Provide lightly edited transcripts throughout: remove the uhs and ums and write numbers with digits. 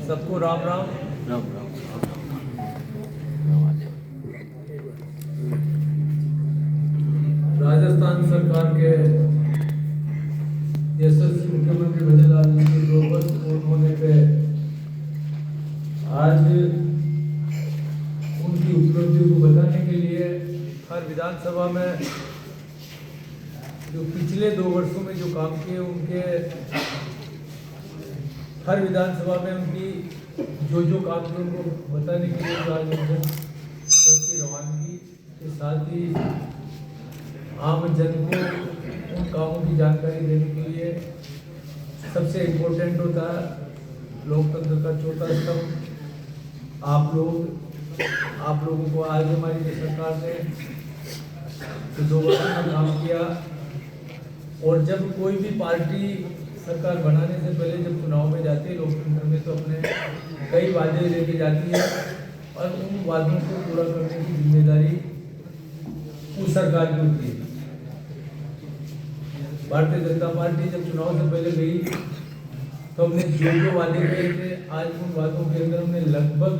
सबको राम राम। राम राम राजस्थान सरकार के यशस्वी मुख्यमंत्री भजनलाल जी के 2 वर्ष पूर्ण होने पे आज उनकी उपलब्धियों को बताने के लिए हर विधानसभा में जो पिछले 2 वर्षों में जो काम किए उनके हर विधानसभा में उनकी जो काम किए उनको बताने के लिए आज सबकी रवानगी के साथ ही आम जन को उन कामों की जानकारी देने के लिए सबसे इम्पोर्टेंट होता है लोकतंत्र का चौथा स्तंभ आप लोगों को आज हमारी जो सरकार ने 2 वर्ष में काम किया। और जब कोई भी पार्टी सरकार बनाने से पहले जब चुनाव में जाती है लोकतंत्र में तो अपने कई वादे लेके जाती है और उन वादों को पूरा करने की जिम्मेदारी उस सरकार की होती है। भारतीय जनता पार्टी जब चुनाव से पहले गई तो हमने जो वादे किए थे आज उन वादों के अंदर हमने लगभग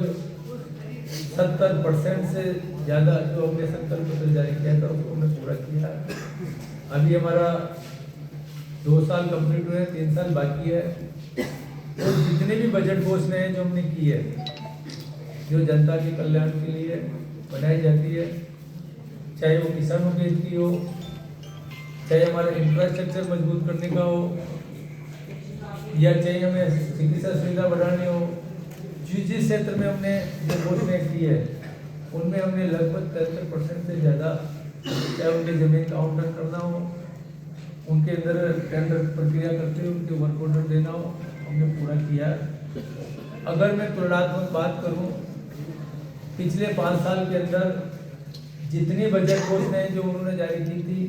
70% से ज़्यादा जो हमने संकल्प पत्र जारी किया था उसको हमने पूरा किया। अभी हमारा 2 साल कंप्लीट हुए हैं, 3 साल बाकी है। तो जितने भी बजट घोषणाएं हैं जो हमने की है जो जनता के कल्याण के लिए बनाई जाती है, चाहे वो किसानों के हित की हो, चाहे हमारा इंफ्रास्ट्रक्चर मजबूत करने का हो, या चाहे हमें चिकित्सा सुविधा बढ़ानी हो, जिस क्षेत्र में हमने जो घोषणाएं की है उनमें हमने लगभग 73% से ज़्यादा, चाहे उनकी जमीन का आवंटन करना हो, उनके अंदर टेंडर प्रक्रिया करते हुए उनके वर्क ऑर्डर देना हो, हमने पूरा किया। अगर मैं तुलनात्मक बात करूं पिछले 5 साल के अंदर जितनी बजट घोषणाएं जो उन्होंने जारी की थी,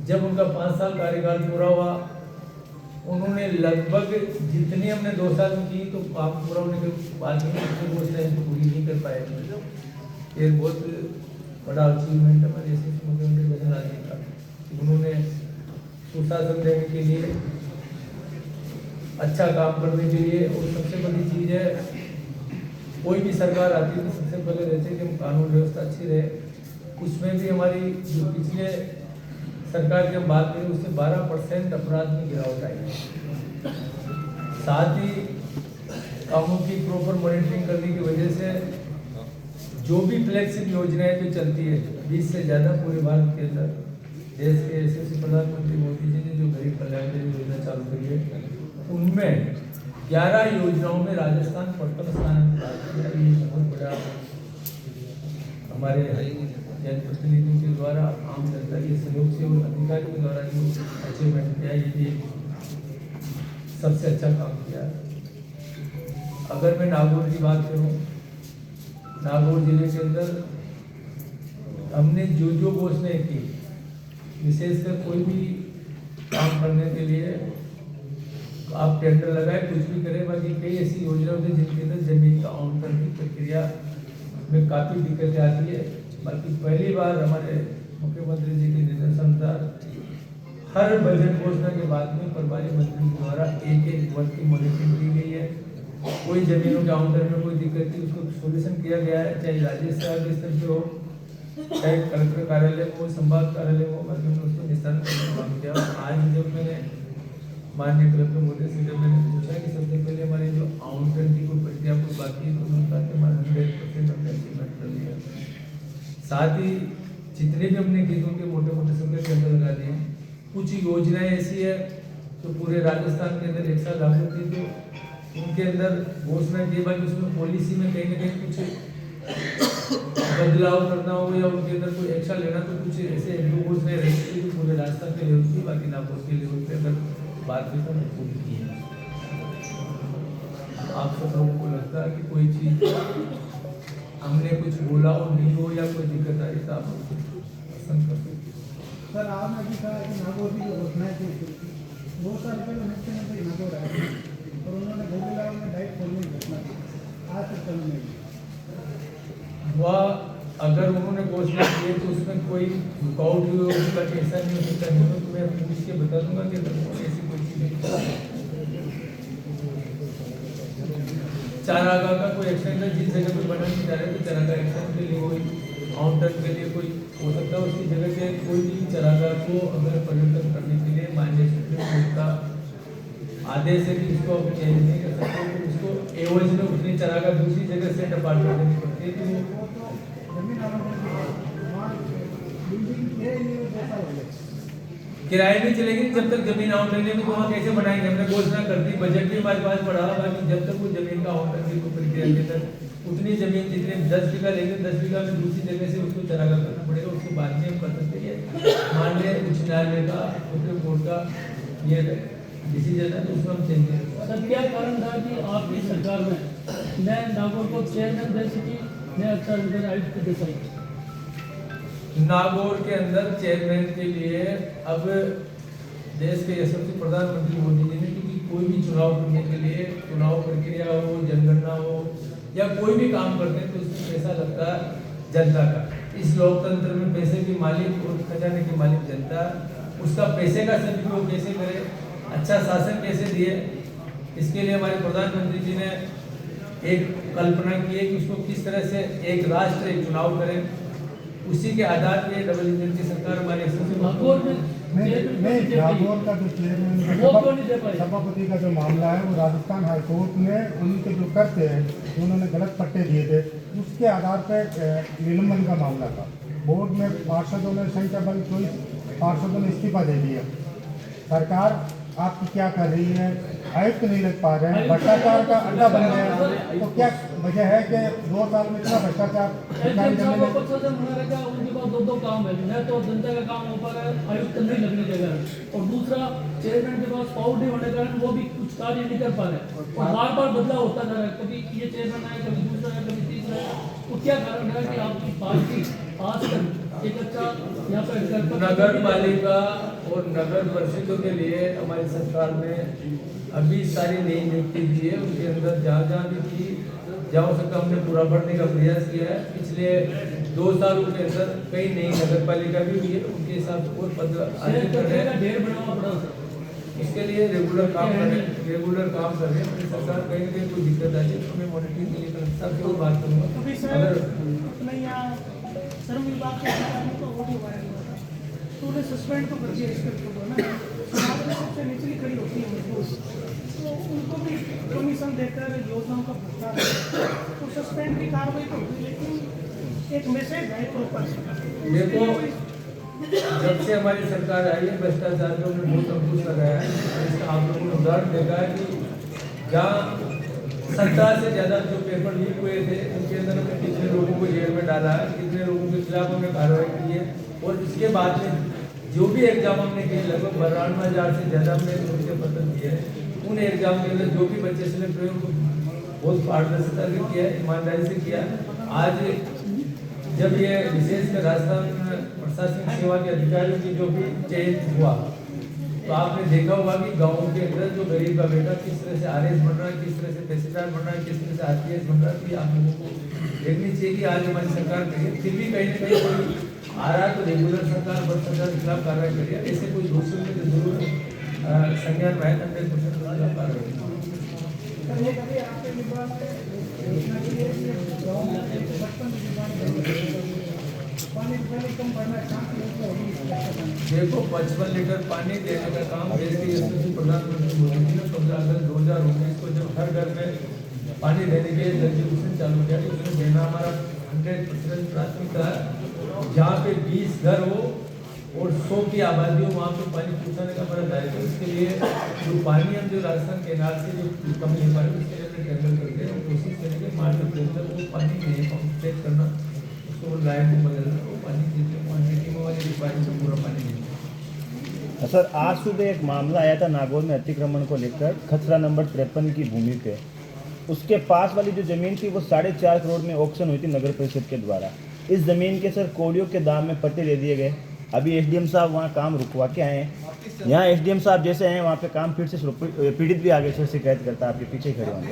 जब उनका 5 साल कार्यकाल पूरा हुआ उन्होंने लगभग जितनी हमने 2 साल में की तो काम पूरा होने के बाद में घोषणाएं पूरी नहीं कर पाए। ये बहुत बड़ा अचीवमेंट है हमारे मुख्यमंत्री भजनलाल जी का। उन्होंने सुशासन देने के लिए, अच्छा काम करने के लिए, और सबसे बड़ी चीज़ है कोई भी सरकार आती है तो सबसे पहले रहते कि हम कानून व्यवस्था अच्छी रहे। उसमें भी हमारी जो पिछले सरकार की हम बात करें उससे 12% अपराध में गिरावट आई। साथ ही कामों की प्रॉपर मॉनिटरिंग करने की वजह से जो भी फ्लैगशिप योजनाएं जो चलती है 20 से ज़्यादा पूरे भारत के अंदर देश के यशस्वी प्रधानमंत्री मोदी जी ने जो गरीब कल्याण योजना चालू करी है उनमें 11 योजनाओं में राजस्थान प्रथम स्थान प्राप्त किया। ये बहुत बड़ा हमारे जनप्रतिनिधियों के द्वारा, आम जनता के सहयोग से और अधिकारियों के द्वारा जो अचीवमेंट किया ये सबसे अच्छा काम किया। अगर मैं नागौर की बात करूं, नागौर जिले के अंदर हमने जो घोषणाएं की, विशेषकर कोई भी काम करने के लिए आप टेंडर लगाए कुछ भी करें, बाकी कई ऐसी योजना होती है जिनके अंदर जमीन का आवंटन की प्रक्रिया में काफ़ी दिक्कतें आती है। बाकी पहली बार हमारे मुख्यमंत्री जी के निर्देशानुसार हर बजट घोषणा के बाद में प्रभारी मंत्री द्वारा एक वर्ग की मॉनिटरिंग की गई है। कोई जमीनों के आवंटन में कोई दिक्कत थी उसको सोल्यूशन किया गया है, चाहे राज्य स्तर पे हो, चाहे कलेक्टर कार्यालय में हो, संभाग कार्यालय में हो, बाकी हमने उसको निस्तारण करने का काम किया। आज जब मैंने माननीय कलेक्टर महोदय से जब मैंने पूछा कि सबसे पहले हमारे जो आवंटन की कोई प्रक्रिया कोई बाकी है तो उन्होंने कहा कि हमारा 100% हमने अचीवमेंट कर लिया। साथ ही जितने भी हमने गीतों के मोटे समय के अंदर लगा दिए। कुछ योजनाएं ऐसी है तो पूरे राजस्थान के अंदर एक साल लागू थी तो उनके अंदर घोषणा की, बाकी उसमें पॉलिसी में कहीं ना कहीं कुछ बदलाव करना हो या उनके अंदर कोई एक्शन लेना, तो कुछ ऐसे घोषणाएं रहती थी पूरे राजस्थान के लेवल की, बाकी नागौर के लेवल पे अगर बात की तो पूरी की है। आप सब लोगों को लगता है कि कोई चीज़ हमने कुछ बोला हो नहीं हो या कोई दिक्कत आई तो आप पसंद कर सकते। सर आपने अभी कहा कि नागौर की जो घोषणाएं थी 2 साल पहले मुख्यमंत्री नागौर आए थे और उन्होंने भोजलाल में डाइट खोलने की घोषणा की, आज तक चालू नहीं। वह अगर उन्होंने घोषणा की है तो उसमें कोई रुकावट हुई होगी, बाकी ऐसा नहीं हो सकता है तो मैं पूछ के बता दूंगा कि ऐसी कोई चीज़ चारागाह का कोई एक्सटेंशन जिस जगह पे बनाना चाह रहे हैं तो चारागाह एक्सटेंशन के लिए कोई माउंटेन के लिए कोई हो सकता है उसकी जगह से कोई भी चारागाह को अगर परिवर्तन करने के लिए माननीय सुप्रीम कोर्ट का आदेश है कि उसको अब चेंज नहीं कर सकते तो उसको एवज में उतनी चारागाह दूसरी जगह से डिपार्टमेंट देनी पड़ती है तो जमीन आवंटन वहाँ बिल्डिंग के लिए पैसा लगे किराए में चलेगी जब तक जमीन आवंटन नहीं तो वहाँ कैसे बनाएंगे हमने घोषणा कर दी बजट भी हमारे पास पड़ा हुआ कि जब तक वो जमीन का आवंटन की कोई प्रक्रिया के तक उतनी जमीन जितने 10 बीघा लेंगे 10 बीघा में दूसरी जगह से उसको चारागाह करना पड़ेगा उसके बाद में हम कर सकते हैं माननीय उच्च न्यायालय का सुप्रीम कोर्ट का ये डिसीजन है तो उसको हम चेंज करेंगे। सर क्या कारण था कि आपकी सरकार में नए नागौर को चेयरमैन दे सकी नए अक्षर नगर आयुक्त दे सकी नागौर के अंदर चेयरमैन के लिए अब देश के यशस्वी प्रधानमंत्री मोदी जी ने क्योंकि कोई भी चुनाव करने के लिए चुनाव प्रक्रिया हो जनगणना हो या कोई भी काम करते हैं तो उसमें पैसा लगता है जनता का। इस लोकतंत्र में पैसे की मालिक और खजाने की मालिक जनता उसका पैसे का सदुपयोग कैसे करे अच्छा शासन कैसे दिए इसके लिए हमारे प्रधानमंत्री जी ने एक कल्पना की है कि उसको किस तरह से एक राष्ट्र एक चुनाव करें उसी के आधार पे डबल इंजन की सरकार हमारे नागौर में नहीं नागौर का जो चेयरमैन वो क्यों नहीं दे पाए सभापति का जो मामला है वो राजस्थान हाईकोर्ट ने उनके जो करते हैं जो उन्होंने गलत पट्टे दिए थे उसके आधार पर निलंबन का मामला था। बोर्ड में पार्षदों ने संख्या बल 24 पार्षदों ने इस्तीफा दे दिया। सरकार आपकी क्या कर रही है आयुक्त नहीं लग पा रहे हैं भ्रष्टाचार का अड्डा बन गया है तो क्या वजह है कि 2 साल में इतना भ्रष्टाचार सरकारी जमीन में उनके पास दो काम है न तो जनता का काम हो पा रहा है आयुक्त नहीं लगने के कारण और दूसरा चेयरमैन के पास पावर नहीं होने के कारण वो भी कुछ कार्य नहीं कर पा रहे और बार बार बदलाव होता जा रहा है कभी ये चेयरमैन आए कभी दूसरा है कभी तीसरा है तो क्या कारण है कि आपकी पार्टी आज तक एक अच्छा यहाँ पर नगर पालिका और नगर परिषदों के लिए हमारी सरकार ने अभी सारी नई नियुक्ति की है उनके अंदर जहाँ जहाँ भी थी जहाँ हो सकता हमने पूरा भरने का प्रयास किया है। पिछले 2 सालों के अंदर कई नई नगर पालिका भी हुई है उनके हिसाब से और पद आगे कर रहे हैं ढेर बनाना पड़ा इसके लिए रेगुलर काम कर रहे हैं हमारी सरकार कहीं ना कहीं कोई दिक्कत आ जाए तो मैं मॉनिटरिंग के लिए करता हूँ बात करूँगा अभी सर अपने यहाँ श्रम विभाग के अधिकारियों का ऑडियो वायरल हुआ था तो उन्हें सस्पेंड तो कर दिया इंस्पेक्टर को ना समाज में सबसे निचली खड़ी होती है मजबूत तो उनको भी कमीशन देकर योजनाओं का भुगतान तो सस्पेंड की कार्रवाई तो हुई लेकिन एक मैसेज है प्रॉपर देखो जब से हमारी सरकार आई है भ्रष्टाचार को हमने बहुत अंकुश लगाया है इसका आप लोगों ने उदाहरण देखा है कि जहाँ 70 से ज़्यादा जो पेपर लीक हुए थे उनके अंदर हमने कितने लोगों को जेल में डाला है कितने लोगों के खिलाफ हमने कार्रवाई की है और इसके बाद में जो भी एग्जाम हमने किए लगभग 92,000 से ज़्यादा हमने उनके पत्र दिए हैं उन एग्जाम के अंदर जो भी बच्चे सिलेक्ट हुए उनको बहुत पारदर्शिता से किया ईमानदारी से किया। आज जब ये विशेषकर राजस्थान प्रशासनिक सेवा के अधिकारियों की जो भी चयन हुआ तो आपने देखा होगा कि गाँव के अंदर जो गरीब का बेटा किस तरह से RS बन रहा है किस तरह से तहसीलदार बन रहा है किस तरह से RPS बन रहा है तो आप लोगों को देखनी चाहिए कि आज हमारी सरकार करिए फिर भी कहीं ना कहीं कोई आ रहा है तो रेगुलर सरकार भ्रष्टाचार के खिलाफ कार्रवाई करिए ऐसे कोई दोषियों में जरूर संज्ञान में 100% खिलाफ कार्रवाई कभी कभी आपके विभाग में योजना की है कि गाँव में 155 पानी पहले कम भरना है देखो 55 लीटर पानी देने का काम देश के यशस्वी प्रधानमंत्री मोदी जी ने 15 अगस्त 2019 को जब हर घर में पानी देने के जल जीवन चालू किया उसमें देना हमारा 100% प्राथमिकता है। जहाँ पे 20 घर हो और 100 की आबादी हो वहाँ पे पानी पहुँचाने का हमारा दायित्व है। इसके लिए जो पानी हम जो राजस्थान केनाल से जो कमी है पानी उसके लिए टेंडर करके हम कोशिश करेंगे मार्च अप्रैल तक वो पानी नहीं पंप करना उसको लाइन को बदलना वो पानी जितने क्वान्टिटी में वाली रिक्वायरमेंट से पूरा पानी नहीं। सर आज सुबह एक मामला आया था नागौर में अतिक्रमण को लेकर खसरा नंबर 53 की भूमि पे उसके पास वाली जो जमीन थी वो 4.5 करोड़ में ऑक्शन हुई थी नगर परिषद के द्वारा। इस जमीन के सर कोड़ियों के दाम में पट्टे दे दिए गए। अभी एसडीएम साहब वहाँ काम रुकवा के आए हैं। यहाँ एसडीएम साहब जैसे हैं वहाँ पे काम फिर से पीड़ित भी आगे से शिकायत करता है आपके पीछे खड़े होंगे।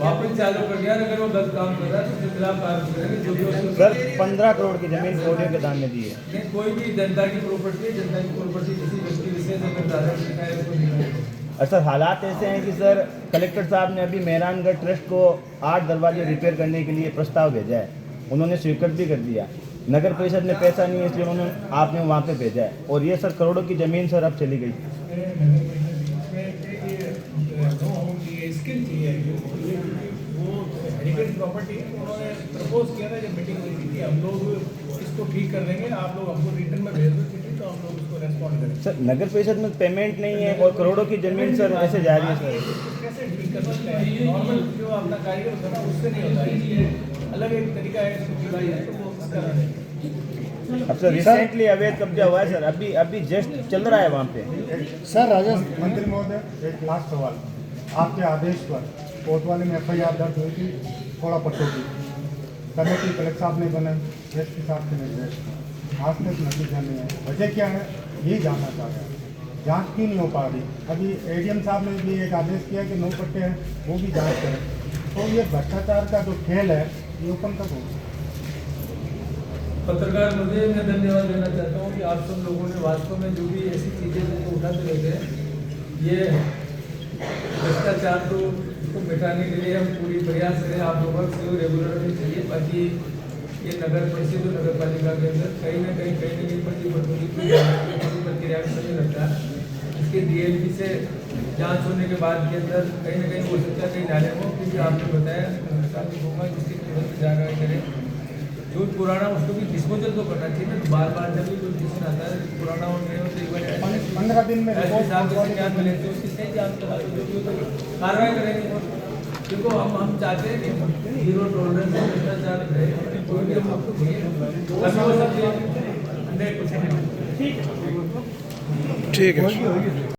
वापस चालू कर दिया अगर वो गलत काम कर रहा है तो उसके खिलाफ कार्रवाई करेंगे जो भी सर 15 करोड़ की जमीन कोड़ियों के दाम में दी है। कोई भी जनता की प्रॉपर्टी है जनता की प्रॉपर्टी किसी व्यक्ति विशेष अगर दादा शिकायत को नहीं और सर हालात ऐसे हैं कि सर कलेक्टर साहब ने अभी मेहरानगढ़ ट्रस्ट को 8 दरवाजे रिपेयर करने के लिए प्रस्ताव भेजा है, उन्होंने स्वीकृत भी कर दिया। नगर परिषद में पैसा नहीं है इसलिए उन्होंने आपने वहाँ पे भेजा है, और ये सर करोड़ों की ज़मीन सर अब चली गई। स्किल चाहिए वो हेरिटेज प्रॉपर्टी उन्होंने प्रपोज किया था जब मीटिंग हुई थी कि हम लोग इसको ठीक कर देंगे, आप लोग हमको रिटर्न में भेज दो चिट्ठी तो हम लोग उसको रेस्पॉन्ड करेंगे। सर नगर परिषद में पेमेंट नहीं है और करोड़ों की ज़मीन सर ऐसे जा रही है सर। कैसे ठीक कर सकते हैं? नॉर्मल जो अपना कारीगर होता है ना उससे नहीं होता है, इसलिए अलग एक तरीका है इसको ठीक है तो वो उसका अब सर रिसेंटली अवैध कब्जा हुआ है सर, अभी जस्ट चल रहा है वहाँ पे। सर राजस्व मंत्री महोदय, एक लास्ट सवाल। आपके आदेश पर कोतवाली में FIR दर्ज हुई थी थोड़ा पट्टों की, कमेटी कलेक्टर साहब ने बनाई, एसपी साहब के निर्देश पर, आज तक नतीजा नहीं है। वजह क्या है यही जानना चाह रहे हैं, जाँच क्यों नहीं हो पा रही? अभी ADM साहब ने भी एक आदेश किया कि 9 पट्टे हैं वो भी जाँच करें, तो ये भ्रष्टाचार का जो खेल है ये ओपन कब होगा? पत्रकार मुझे मैं धन्यवाद देना चाहता हूँ कि आप सब लोगों ने वास्तव में जो भी ऐसी चीज़ें जो उठाते रहते हैं, ये भ्रष्टाचार को मिटाने के लिए हम पूरी प्रयास करें। आप लोगों से रेगुलर में चाहिए, बाकी ये नगर परिषद और नगर पालिका के अंदर कहीं ना कहीं प्रक्रिया में समय लगता है। इसके DLP से जांच होने के बाद के अंदर कहीं ना कहीं हो सकता है कहीं डाले हो, क्योंकि आपने बताया होगा जिसकी तुरंत कार्रवाई करें। जो पुराना उसको भी डिस्पोजल तो करना चाहिए ना, बार बार जब भी कोई डिसीजन आता है पुराना हो गया तो एक बार 15 दिन में रिपोर्ट मिले तो उसकी सही जांच करा दो, जो भी कार्रवाई करेंगे। देखो हम चाहते हैं कि 0 टॉलरेंस भ्रष्टाचार रहे, कोई भी हम आपको 100% ठीक है। ठीक है।